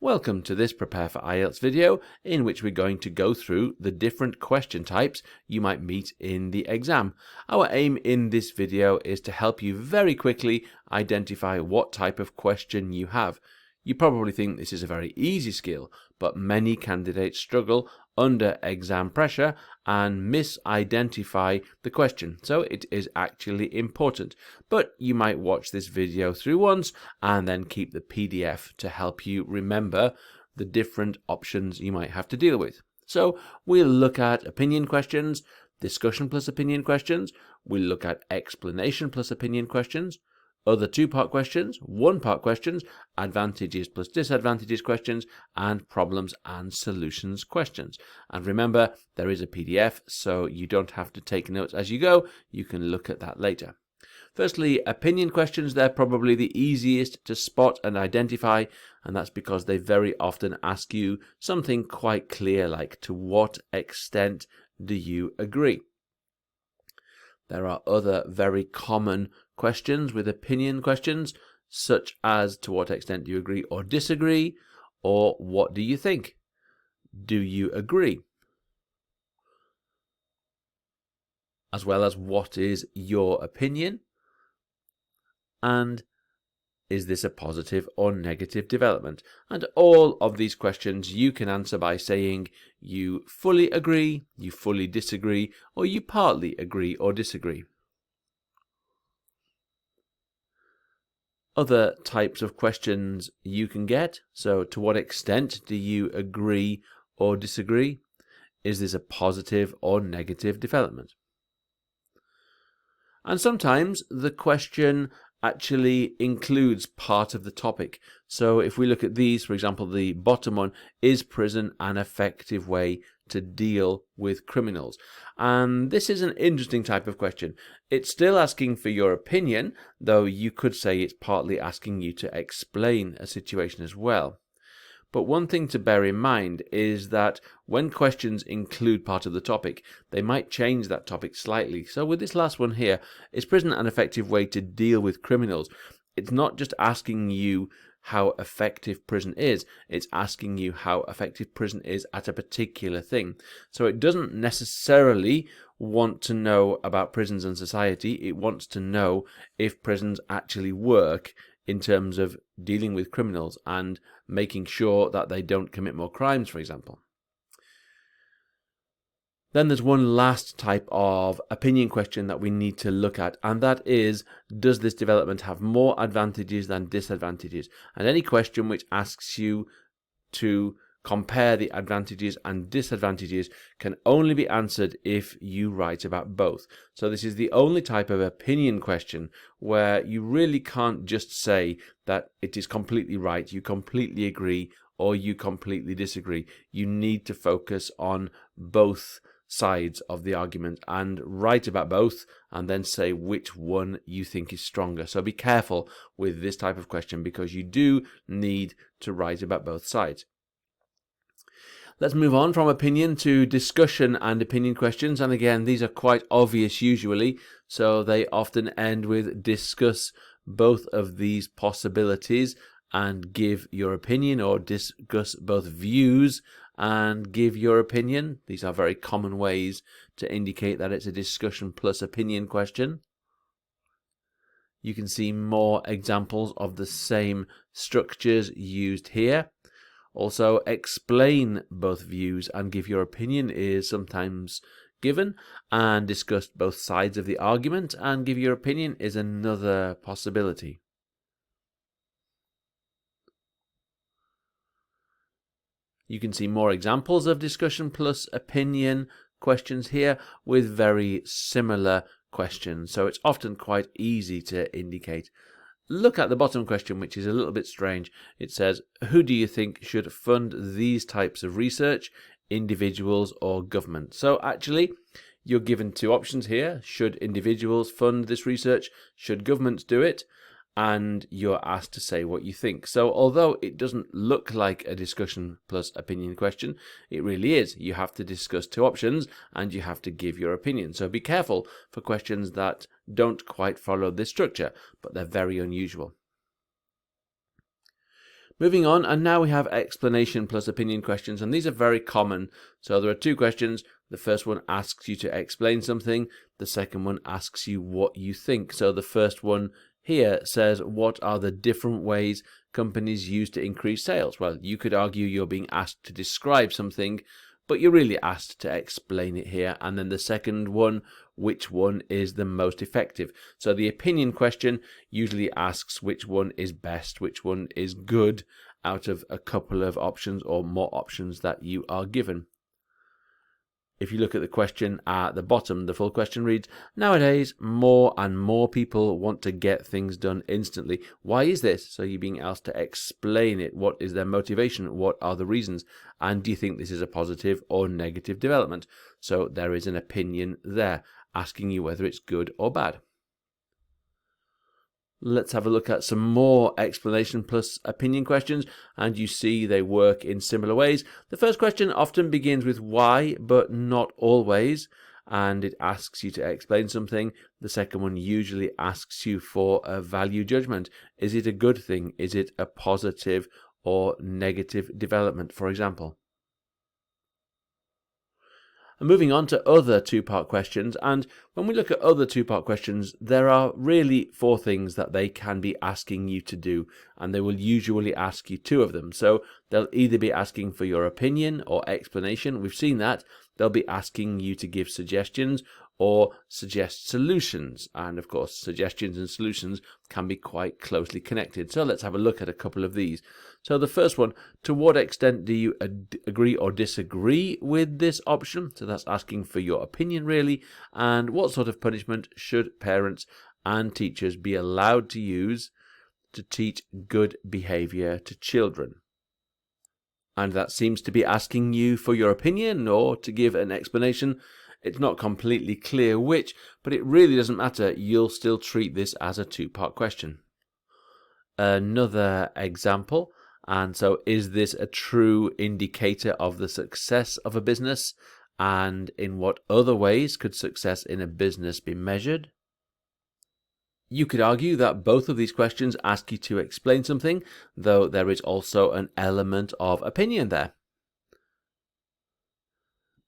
Welcome to this Prepare for IELTS video in which we're going to go through the different question types you might meet in the exam. Our aim in this video is to help you very quickly identify what type of question you have. You probably think this is a very easy skill, but many candidates struggle under exam pressure and misidentify the question. So it is actually important. But you might watch this video through once and then keep the PDF to help you remember the different options you might have to deal with. So we'll look at opinion questions, discussion plus opinion questions, we'll look at explanation plus opinion questions, other two-part questions, one-part questions, advantages plus disadvantages questions, and problems and solutions questions. And remember, there is a PDF, so you don't have to take notes as you go. You can look at that later. Firstly, opinion questions, they're probably the easiest to spot and identify, and that's because they very often ask you something quite clear like, to what extent do you agree? There are other very common questions with opinion questions, such as to what extent do you agree or disagree, or what do you think? Do you agree? As well as what is your opinion? And is this a positive or negative development? And all of these questions you can answer by saying you fully agree, you fully disagree, or you partly agree or disagree. Other types of questions you can get. So, to what extent do you agree or disagree? Is this a positive or negative development? And sometimes the question actually includes part of the topic. So if we look at these, for example, the bottom one, is prison an effective way to deal with criminals? And this is an interesting type of question. It's still asking for your opinion, though you could say it's partly asking you to explain a situation as well. But one thing to bear in mind is that when questions include part of the topic, they might change that topic slightly. So with this last one here, is prison an effective way to deal with criminals? It's not just asking you how effective prison is, it's asking you how effective prison is at a particular thing. So it doesn't necessarily want to know about prisons and society, it wants to know if prisons actually work in terms of dealing with criminals and making sure that they don't commit more crimes, for example. Then there's one last type of opinion question that we need to look at, and that is, does this development have more advantages than disadvantages? And any question which asks you to compare the advantages and disadvantages can only be answered if you write about both. So this is the only type of opinion question where you really can't just say that it is completely right, you completely agree, or you completely disagree. You need to focus on both sides of the argument and write about both and then say which one you think is stronger. So be careful with this type of question because you do need to write about both sides. Let's move on from opinion to discussion and opinion questions. And again, these are quite obvious usually, so they often end with discuss both of these possibilities and give your opinion, or discuss both views and give your opinion. These are very common ways to indicate that it's a discussion plus opinion question. You can see more examples of the same structures used here. Also, explain both views and give your opinion is sometimes given, and discuss both sides of the argument and give your opinion is another possibility. You can see more examples of discussion plus opinion questions here with very similar questions, so it's often quite easy to indicate. Look at the bottom question, which is a little bit strange. It says, who do you think should fund these types of research, individuals or government? So actually, you're given two options here. Should individuals fund this research? Should governments do it? And you're asked to say what you think. So although it doesn't look like a discussion plus opinion question, it really is. You have to discuss two options and you have to give your opinion. So be careful for questions that don't quite follow this structure, but they're very unusual. Moving on, and now we have explanation plus opinion questions, and these are very common. So there are two questions. The first one asks you to explain something. The second one asks you what you think. So the first one here says, what are the different ways companies use to increase sales? Well, you could argue you're being asked to describe something, but you're really asked to explain it here. And then the second one, which one is the most effective? So the opinion question usually asks which one is best, which one is good out of a couple of options or more options that you are given. If you look at the question at the bottom, the full question reads, nowadays, more and more people want to get things done instantly. Why is this? So you're being asked to explain it. What is their motivation? What are the reasons? And do you think this is a positive or negative development? So there is an opinion there, asking you whether it's good or bad. Let's have a look at some more explanation plus opinion questions, and you see they work in similar ways. The first question often begins with why, but not always, and it asks you to explain something. The second one usually asks you for a value judgment. Is it a good thing? Is it a positive or negative development, for example? And moving on to other two-part questions, and when we look at other two-part questions, there are really four things that they can be asking you to do, and they will usually ask you two of them. So they'll either be asking for your opinion or explanation. We've seen that. They'll be asking you to give suggestions or suggest solutions. And of course, suggestions and solutions can be quite closely connected. So let's have a look at a couple of these. So the first one, to what extent do you agree or disagree with this option? So that's asking for your opinion, really. And what sort of punishment should parents and teachers be allowed to use to teach good behavior to children? And that seems to be asking you for your opinion or to give an explanation. It's not completely clear which, but it really doesn't matter. You'll still treat this as a two-part question. Another example, and so is this a true indicator of the success of a business? And in what other ways could success in a business be measured? You could argue that both of these questions ask you to explain something, though there is also an element of opinion there.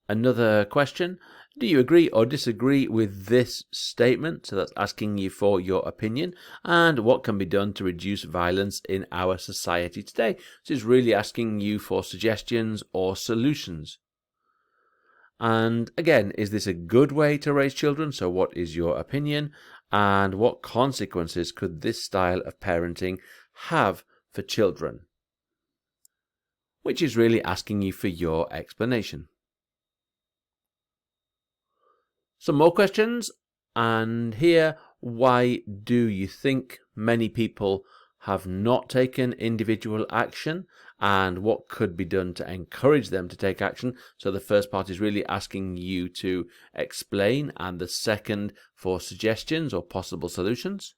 Another question, do you agree or disagree with this statement? So that's asking you for your opinion, and what can be done to reduce violence in our society today. So it's really asking you for suggestions or solutions. And again, is this a good way to raise children? So what is your opinion? And what consequences could this style of parenting have for children? Which is really asking you for your explanation. Some more questions, and here, why do you think many people have not taken individual action, and what could be done to encourage them to take action? So the first part is really asking you to explain, and the second for suggestions or possible solutions.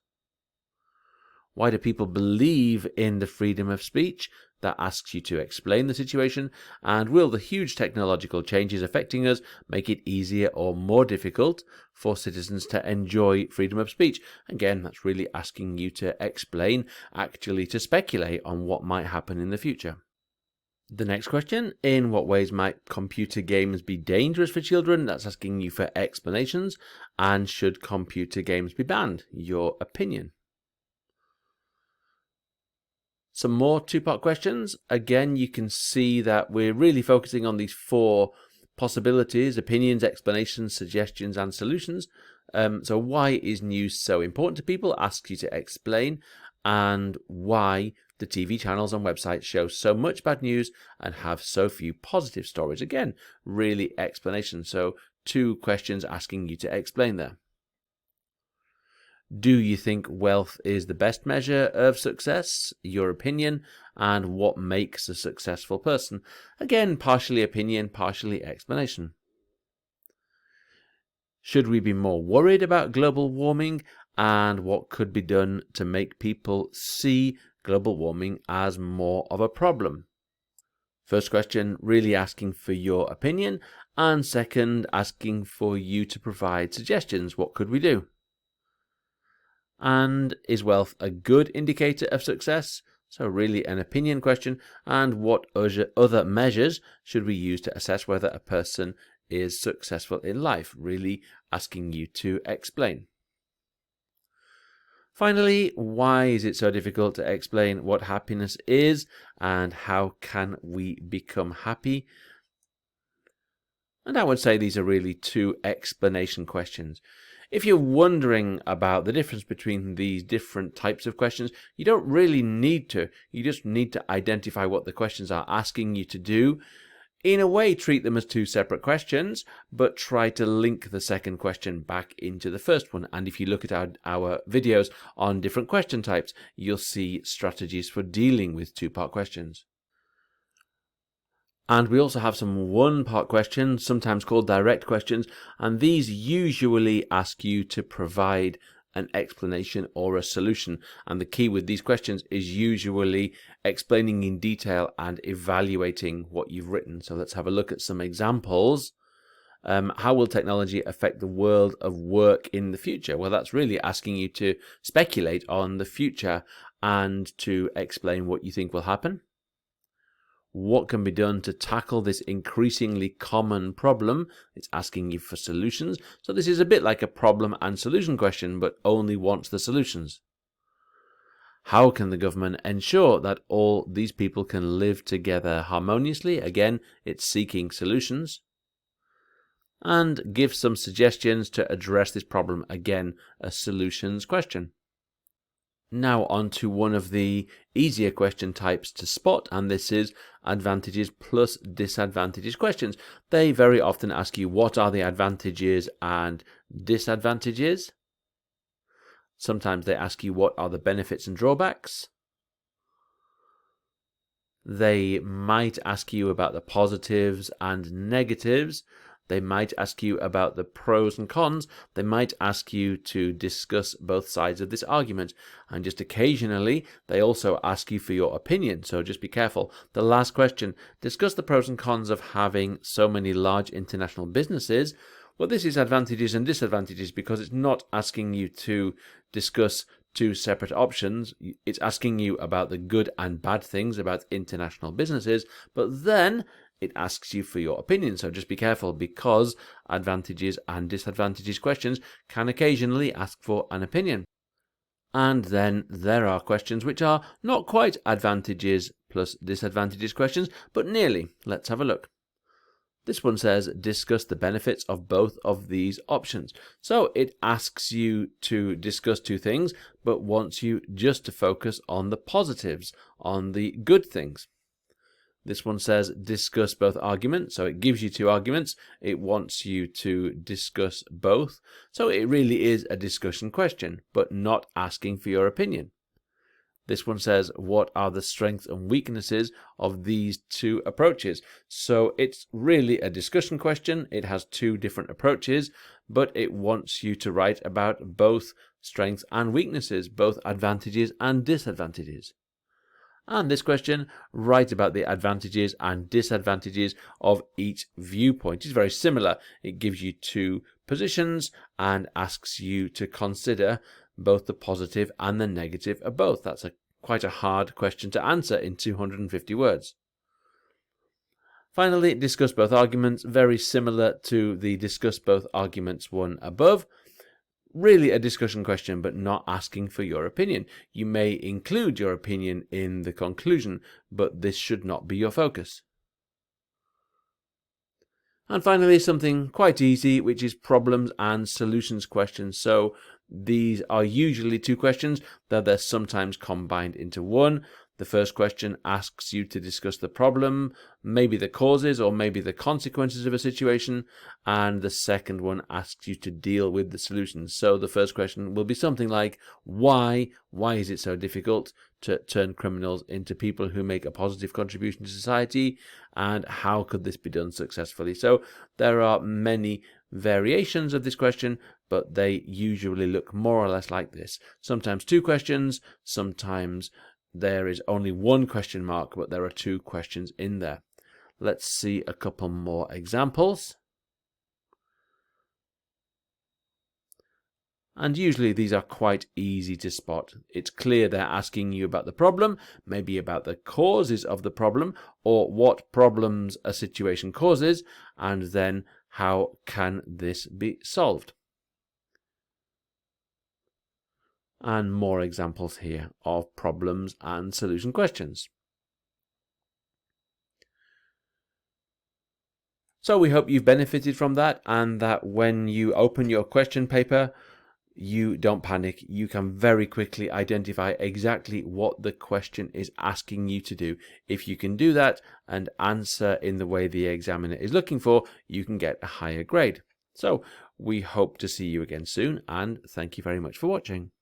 Why do people believe in the freedom of speech? That asks you to explain the situation. And will the huge technological changes affecting us make it easier or more difficult for citizens to enjoy freedom of speech? Again, that's really asking you to explain, actually to speculate on what might happen in the future. The next question, in what ways might computer games be dangerous for children? That's asking you for explanations. And should computer games be banned? Your opinion. Some more two-part questions. Again, you can see that we're really focusing on these four possibilities: opinions, explanations, suggestions, and solutions. So why is news so important to people? Asks you to explain. And why the TV channels and websites show so much bad news and have so few positive stories. Again, really explanation. So two questions asking you to explain there. Do you think wealth is the best measure of success? Your opinion, and what makes a successful person? Again, partially opinion, partially explanation. Should we be more worried about global warming, and what could be done to make people see global warming as more of a problem? First question, really asking for your opinion, and second, asking for you to provide suggestions. What could we do? And is wealth a good indicator of success? So really an opinion question, and what other measures should we use to assess whether a person is successful in life? Really asking you to explain. Finally, why is it so difficult to explain what happiness is and how can we become happy? And I would say these are really two explanation questions. If you're wondering about the difference between these different types of questions, you don't really need to. You just need to identify what the questions are asking you to do. In a way, treat them as two separate questions, but try to link the second question back into the first one. And if you look at our videos on different question types, you'll see strategies for dealing with two-part questions. And we also have some one-part questions, sometimes called direct questions, and these usually ask you to provide an explanation or a solution. And the key with these questions is usually explaining in detail and evaluating what you've written. So let's have a look at some examples. How will technology affect the world of work in the future? Well, that's really asking you to speculate on the future and to explain what you think will happen. What can be done to tackle this increasingly common problem? It's asking you for solutions. So this is a bit like a problem and solution question, but only wants the solutions. How can the government ensure that all these people can live together harmoniously? Again, it's seeking solutions. And give some suggestions to address this problem. Again, a solutions question. Now on to one of the easier question types to spot, and this is advantages plus disadvantages questions. They very often ask you what are the advantages and disadvantages. Sometimes they ask you what are the benefits and drawbacks. They might ask you about the positives and negatives. They might ask you about the pros and cons. They might ask you to discuss both sides of this argument. And just occasionally, they also ask you for your opinion. So just be careful. The last question, discuss the pros and cons of having so many large international businesses. Well, this is advantages and disadvantages because it's not asking you to discuss two separate options. It's asking you about the good and bad things about international businesses, but then it asks you for your opinion. So just be careful because advantages and disadvantages questions can occasionally ask for an opinion. And then there are questions which are not quite advantages plus disadvantages questions, but nearly. Let's have a look. This one says, discuss the benefits of both of these options. So it asks you to discuss two things, but wants you just to focus on the positives, on the good things. This one says, discuss both arguments. So it gives you two arguments. It wants you to discuss both. So it really is a discussion question, but not asking for your opinion. This one says, what are the strengths and weaknesses of these two approaches? So it's really a discussion question. It has two different approaches, but it wants you to write about both strengths and weaknesses, both advantages and disadvantages. And this question, write about the advantages and disadvantages of each viewpoint. It's very similar. It gives you two positions and asks you to consider both the positive and the negative of both. That's quite a hard question to answer in 250 words. Finally, discuss both arguments, very similar to the discuss both arguments one above. Really a discussion question, but not asking for your opinion. You may include your opinion in the conclusion, but this should not be your focus. And finally, something quite easy, which is problems and solutions questions. So these are usually two questions, though they're sometimes combined into one. The first question asks you to discuss the problem, maybe the causes or maybe the consequences of a situation, and the second one asks you to deal with the solutions. So the first question will be something like, why is it so difficult to turn criminals into people who make a positive contribution to society, and how could this be done successfully? So there are many variations of this question, but they usually look more or less like this. Sometimes two questions, sometimes there is only one question mark, but there are two questions in there. Let's see a couple more examples. And usually these are quite easy to spot. It's clear they're asking you about the problem, maybe about the causes of the problem, or what problems a situation causes, and then how can this be solved. And more examples here of problems and solution questions. So we hope you've benefited from that, and that when you open your question paper, you don't panic. You can very quickly identify exactly what the question is asking you to do. If you can do that and answer in the way the examiner is looking for, you can get a higher grade. So we hope to see you again soon, and thank you very much for watching.